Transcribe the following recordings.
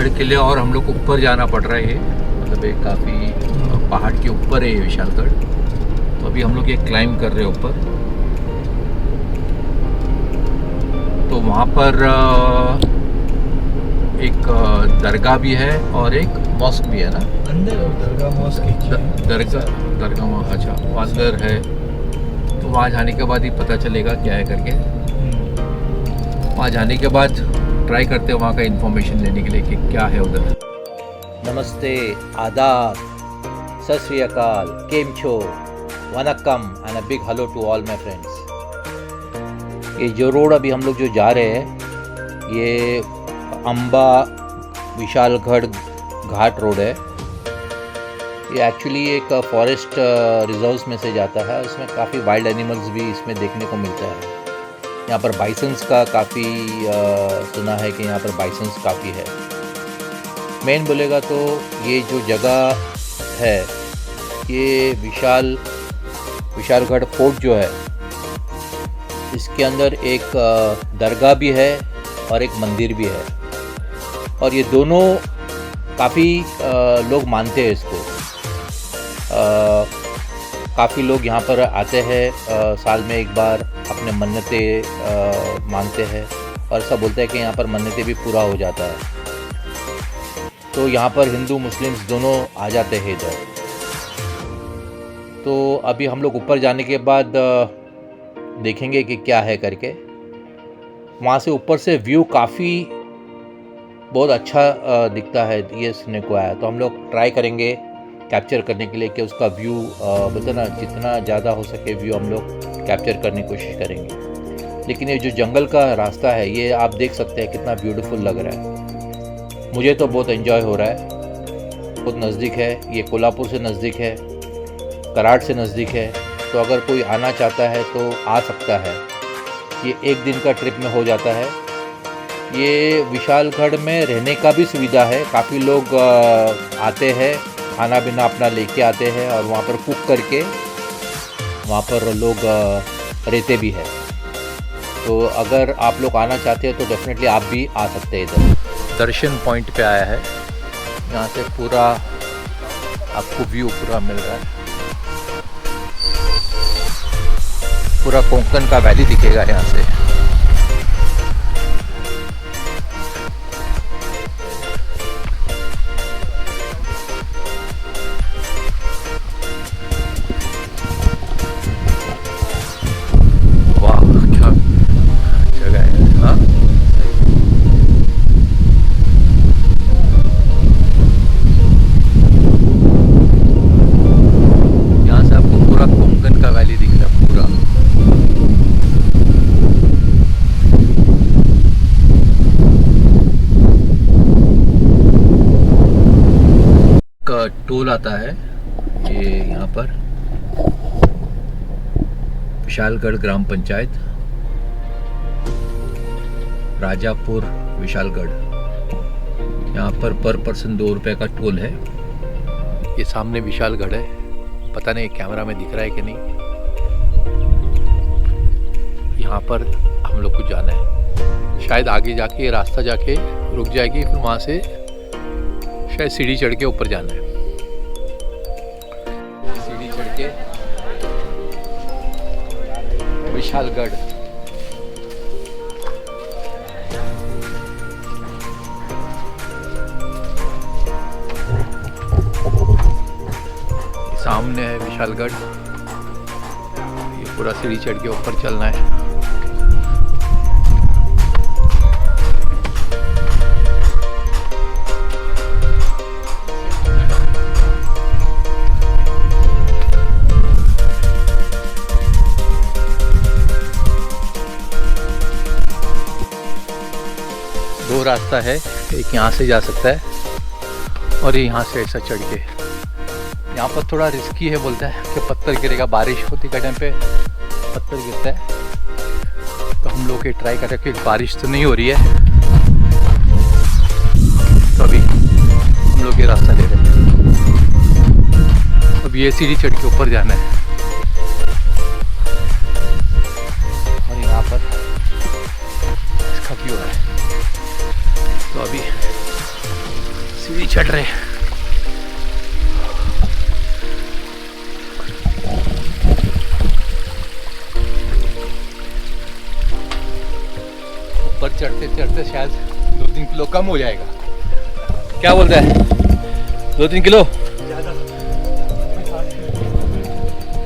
विशालगढ़ के लिए और हम लोग को ऊपर जाना पड़ रहा है। ये मतलब एक काफ़ी पहाड़ के ऊपर है ये विशालगढ़। तो अभी हम लोग ये क्लाइंब कर रहे हैं ऊपर। तो वहाँ पर एक दरगाह भी है और एक मॉस्क भी है ना अंदर। दरगाह मॉस्क दरगाह अच्छा वो अंदर है। तो वहाँ जाने के बाद ही पता चलेगा क्या है करके। वहाँ जाने के बाद ट्राई करते हैं वहाँ का इन्फॉर्मेशन लेने के लिए कि क्या है उधर। नमस्ते, आदाब, सत श्री अकाल, केम छो, वनक्कम and a big hello to all my friends. ये जो रोड अभी हम लोग जो जा रहे हैं ये अंबा विशालगढ़ घाट रोड है। ये एक्चुअली एक फॉरेस्ट रिजर्व्स में से जाता है। इसमें काफ़ी वाइल्ड एनिमल्स भी इसमें देखने को मिलता है। यहाँ पर बाइसन्स का काफ़ी सुना है कि यहाँ पर बाइसन्स काफ़ी है। मेन बोलेगा तो ये जो जगह है ये विशालगढ़ फोर्ट जो है इसके अंदर एक दरगाह भी है और एक मंदिर भी है। और ये दोनों काफ़ी लोग मानते हैं इसको। काफ़ी लोग यहाँ पर आते हैं साल में एक बार, अपने मन्नतें मांगते हैं और ऐसा बोलते हैं कि यहाँ पर मन्नतें भी पूरा हो जाता है। तो यहाँ पर हिंदू मुस्लिम्स दोनों आ जाते हैं इधर। तो अभी हम लोग ऊपर जाने के बाद देखेंगे कि क्या है करके। वहाँ से ऊपर से व्यू काफ़ी बहुत अच्छा दिखता है, ये सुनने को आया। तो हम लोग ट्राई करेंगे कैप्चर करने के लिए कि उसका व्यू बोलते ना जितना ज़्यादा हो सके व्यू हम लोग कैप्चर करने की कोशिश करेंगे। लेकिन ये जो जंगल का रास्ता है ये आप देख सकते हैं कितना ब्यूटीफुल लग रहा है। मुझे तो बहुत एंजॉय हो रहा है। बहुत नज़दीक है, ये कोल्हापुर से नज़दीक है, कराड़ से नज़दीक है। तो अगर कोई आना चाहता है तो आ सकता है। ये एक दिन का ट्रिप में हो जाता है। ये विशालगढ़ में रहने का भी सुविधा है। काफ़ी लोग आते हैं, खाना पीना अपना लेके आते हैं और वहाँ पर कुक करके वहाँ पर लोग रहते भी हैं। तो अगर आप लोग आना चाहते हैं तो डेफिनेटली आप भी आ सकते हैं इधर। दर्शन पॉइंट पे आया है। यहाँ से पूरा आपको व्यू पूरा मिल रहा है। पूरा कोंकण का वैली दिखेगा यहाँ से। वाह क्या जगह है। हाँ यहाँ से आपको पूरा कोंकण का वैली दिख रहा है पूरा। का टोल आता है ये यहाँ पर विशालगढ़ ग्राम पंचायत, राजापुर विशालगढ़। यहाँ पर पर्सन 2 रुपये का टोल है। ये सामने विशालगढ़ है। पता नहीं कैमरा में दिख रहा है कि नहीं। यहाँ पर हम लोग को जाना है। शायद आगे जाके रास्ता जाके रुक जाएगी, फिर वहाँ से शायद सीढ़ी चढ़ के ऊपर जाना है। सीढ़ी चढ़ के विशालगढ़। सामने है विशालगढ़। ये पूरा सीढ़ी चढ़ के ऊपर चलना है। दो रास्ता है, एक यहाँ से जा सकता है और यहाँ से ऐसा चढ़ के। यहाँ पर थोड़ा रिस्की है, बोलता है कि पत्थर गिरेगा। बारिश होती के टाइम पे पत्थर गिरता है। तो हम लोग ये ट्राई कर रहे हैं कि बारिश तो नहीं हो रही है। तो अभी हम लोग ये रास्ता ले रहे हैं। अब ये सीढ़ी चढ़ के ऊपर जाना है। और यहाँ पर इसका व्यू है। तो अभी सीढ़ी चढ़ रहे। ऊपर चढ़ते चढ़ते शायद 2-3 किलो कम हो जाएगा। क्या बोलता है? 2-3 किलो?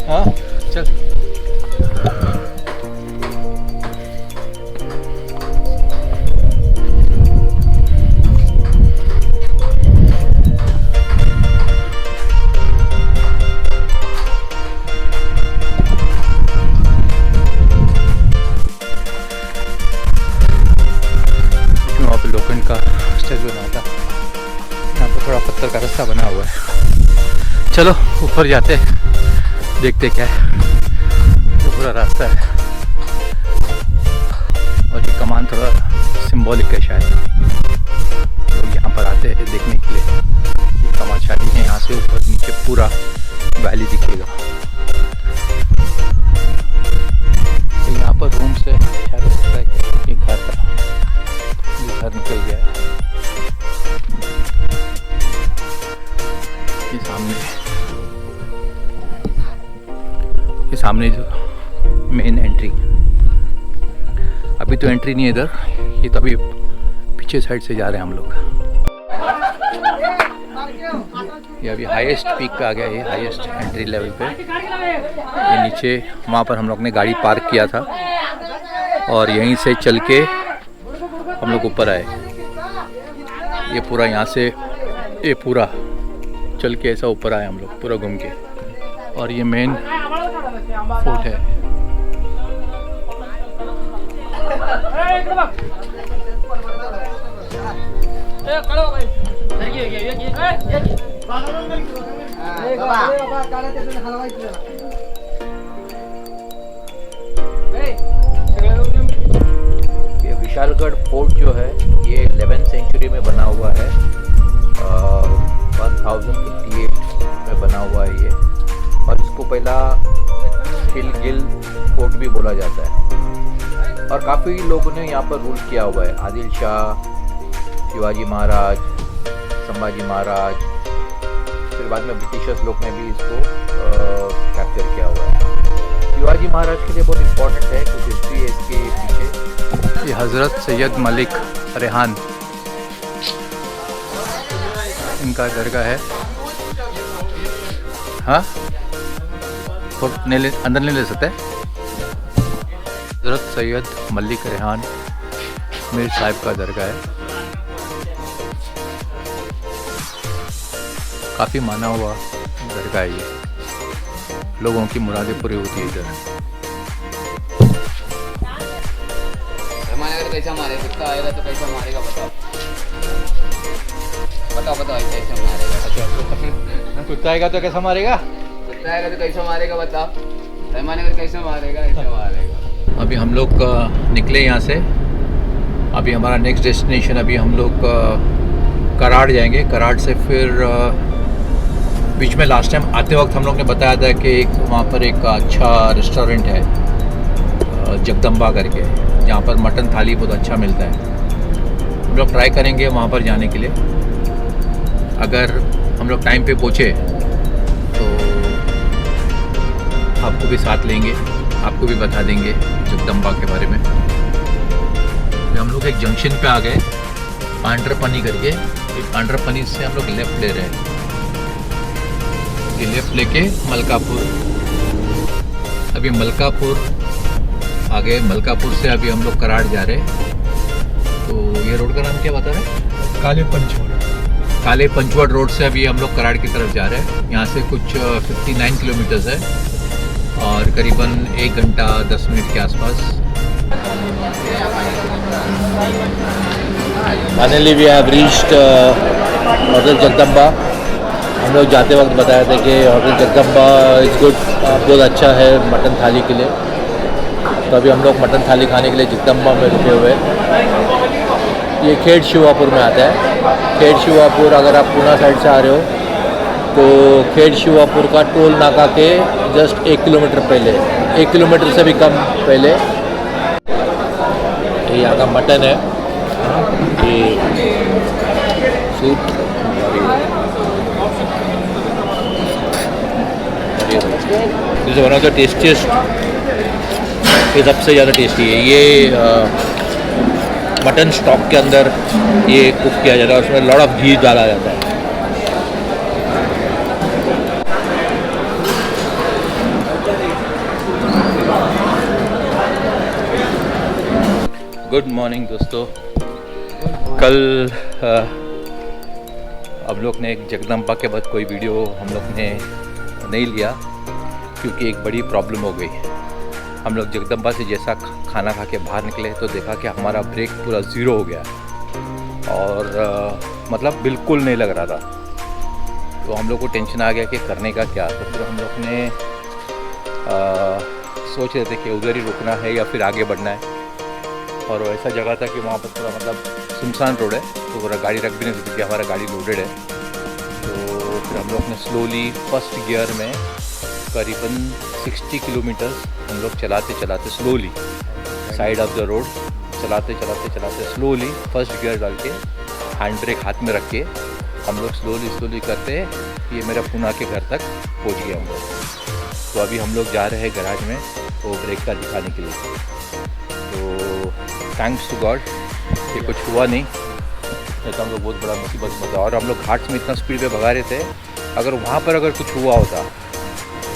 हाँ चल। वहाँ पे लोखंड का स्टैचू बना था, यहाँ पे थोड़ा पत्थर का रास्ता बना हुआ है। चलो ऊपर जाते देखते क्या है। ये पूरा रास्ता है और ये कमान थोड़ा सिंबॉलिक है शायद। लोग यहाँ पर आते हैं देखने के लिए। ये कमान शादी है, यहाँ से ऊपर नीचे पूरा वैली दिखेगा। तो यहाँ पर रूम से शायद हो सकता है कि ये घर था, ये घर निकल गया है। ये सामने जो मेन एंट्री, अभी तो एंट्री नहीं है इधर, ये तो अभी पीछे साइड से जा रहे हैं हम लोग। ये अभी हाईएस्ट पीक पे आ गया, ये हाईएस्ट एंट्री लेवल पे। ये नीचे वहाँ पर हम लोग ने गाड़ी पार्क किया था और यहीं से चल के हम लोग ऊपर आए। ये पूरा यहाँ से ये पूरा चल के ऐसा ऊपर आए हम लोग पूरा घूम के। और ये मेन फोर्ट है। ये विशालगढ़ फोर्ट जो है ये 11th सेंचुरी में बना हुआ है। 1058 में बना हुआ है ये, और इसको पहला हिलगिल फोर्ट भी बोला जाता है। और काफ़ी लोगों ने यहाँ पर रूल किया हुआ है। आदिल शाह, शिवाजी महाराज, संभाजी महाराज, फिर बाद में ब्रिटिशर्स लोग ने भी इसको कैप्चर किया हुआ है। शिवाजी महाराज के लिए बहुत इम्पोर्टेंट है, कुछ हिस्ट्री है इसके पीछे। ये हज़रत सैयद मलिक रेहान इनका दरगाह है। हाँ अंदर नहीं ले सकते। हज़रत सैयद मलिक रेहान मीर साहिब का दरगाह है, काफ़ी माना हुआ दरगाह है ये। लोगों की मुरादें पूरी होती है इधर। कैसा मारे, कुत्ता आएगा तो कैसा मारेगा बताओ, बताओ कैसा मारेगा। कुत्ता आएगा तो कैसा मारेगा, कुत्ता आएगा तो कैसा मारेगा बताओ, रहमान अगर कैसा मारेगा ऐसा मारेगा। अभी हम लोग निकले यहाँ से। अभी हमारा नेक्स्ट डेस्टिनेशन, अभी हम लोग कराड़ जाएंगे। कराड़ से फिर बीच में लास्ट टाइम आते वक्त हम लोग ने बताया था कि एक वहाँ पर एक अच्छा रेस्टोरेंट है जगदम्बा करके, जहाँ पर मटन थाली बहुत अच्छा मिलता है। हम लोग ट्राई करेंगे वहाँ पर जाने के लिए। अगर हम लोग टाइम पे पहुँचे तो आपको भी साथ लेंगे, आपको भी बता देंगे जगदम्बा के बारे में। हम लोग एक जंक्शन पे आ गए, पांड्रपनी करके। पांड्रपनी से हम लोग लेफ़्ट ले रहे हैं। ये लेफ़्ट लेके मलकापुर, अभी मलकापुर आ गए। मलकापुर से अभी हम लोग कराड़ जा रहे हैं। तो ये रोड का नाम क्या बता रहे हैं? काले पंचवड़। काले पंचवड़ रोड से अभी हम लोग कराड़ की तरफ जा रहे हैं। यहाँ से कुछ 59 किलोमीटर्स है और करीबन 1 घंटा 10 मिनट के आसपास। Finally we have reached hotel Jagdamba. हम लोग जाते वक्त बताया था कि होटल जगदम्बा इज़ गुड, बहुत अच्छा है मटन थाली के लिए। तो अभी हम लोग मटन थाली खाने के लिए जगदम्बा में रुके हुए। ये खेड़ शिवापुर में आता है। खेड़ शिवापुर, अगर आप पूना साइड से आ रहे हो तो खेड़ शिवापुर का टोल नाका के जस्ट 1 किलोमीटर पहले, 1 किलोमीटर से भी कम पहले ये यहाँ का मटन है। ये soup is one of the tastiest, ये सबसे ज़्यादा टेस्टी है। ये मटन स्टॉक के अंदर ये कुक किया जाता है, उसमें लॉट ऑफ घी डाला जाता है। गुड मॉर्निंग दोस्तों। कल हम लोग ने एक जगदम्बा के बाद कोई वीडियो हम लोग ने नहीं लिया क्योंकि एक बड़ी प्रॉब्लम हो गई। हम लोग जगदम्बा से जैसा खाना खा के बाहर निकले तो देखा कि हमारा ब्रेक पूरा ज़ीरो हो गया और मतलब बिल्कुल नहीं लग रहा था। तो हम लोग को टेंशन आ गया कि करने का क्या। तो फिर हम लोग ने सोच रहे थे कि उधर ही रुकना है या फिर आगे बढ़ना है। और ऐसा जगह था कि वहाँ पर पूरा मतलब सुनसान रोड है, तो पूरा गाड़ी रख भी नहीं सकती, हमारा गाड़ी लोडेड है। तो फिर हम लोग ने स्लोली फर्स्ट गियर में करीबन 60 किलोमीटर हम लोग चलाते चलाते slowly side of the road चलाते स्लोली फर्स्ट गियर डाल के हैंड ब्रेक हाथ में रख के हम लोग स्लोली करते ये मेरा पुणे के घर तक पहुँच गया हम लोग। तो अभी हम लोग जा रहे हैं गैराज में वो ब्रेक का दिखाने के लिए। तो थैंक्स टू गॉड कि कुछ हुआ नहीं, तो हम लोग बहुत बड़ा मुसीबत में था। और हम लोग घाट्स में इतना स्पीड पे भगा रहे थे, अगर वहाँ पर अगर कुछ हुआ होता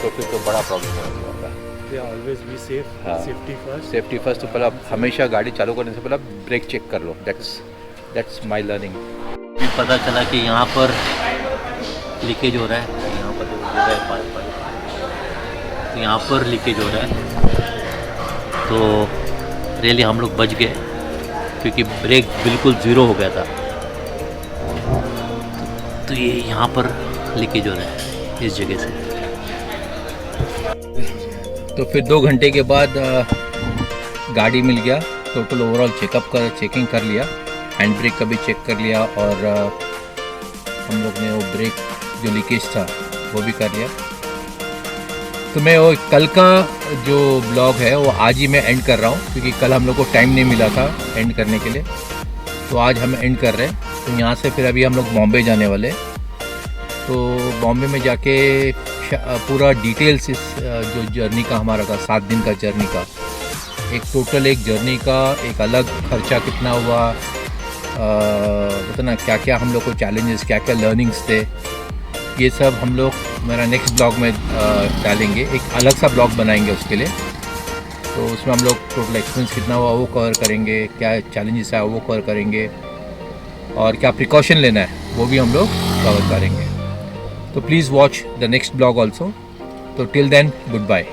तो फिर तो बड़ा प्रॉब्लम हो जाता। ऑलवेज बी सेफ, हाँ, सेफ्टी फर्स्ट। तो पहले आप हमेशा गाड़ी चालू करने से पहले ब्रेक चेक कर लो। That's my learning. पता चला कि यहाँ पर लीकेज हो रहा है, यहाँ पर जो है पाइप यहाँ पर लीकेज हो रहा है। तो रियली हम लोग बच गए क्योंकि ब्रेक बिल्कुल ज़ीरो हो गया था। तो ये यहाँ पर लीकेज हो रहा है इस जगह से। तो फिर 2 घंटे के बाद गाड़ी मिल गया। टोटल ओवरऑल चेकिंग कर लिया, हैंड ब्रेक का भी चेक कर लिया और हम लोग ने वो ब्रेक जो लीकेज था वो भी कर लिया। तो मैं वो कल का जो ब्लॉग है वो आज ही मैं एंड कर रहा हूँ क्योंकि कल हम लोग को टाइम नहीं मिला था एंड करने के लिए। तो आज हम एंड कर रहे हैं। तो यहाँ से फिर अभी हम लोग बॉम्बे जाने वाले। तो बॉम्बे में जाके पूरा डिटेल्स इस जो जर्नी का हमारा था 7 दिन का जर्नी का एक जर्नी का एक अलग खर्चा कितना हुआ, बताना क्या क्या हम लोग को चैलेंजेस, क्या क्या लर्निंग्स थे, ये सब हम लोग मेरा नेक्स्ट ब्लॉग में डालेंगे। एक अलग सा ब्लॉग बनाएंगे उसके लिए। तो उसमें हम लोग टोटल एक्सपेंस कितना हुआ वो कवर करेंगे, क्या चैलेंजेस आया वो कवर करेंगे और क्या प्रिकॉशन लेना है वो भी हम लोग कवर करेंगे। तो please watch the next blog also. तो टिल देन गुड बाय।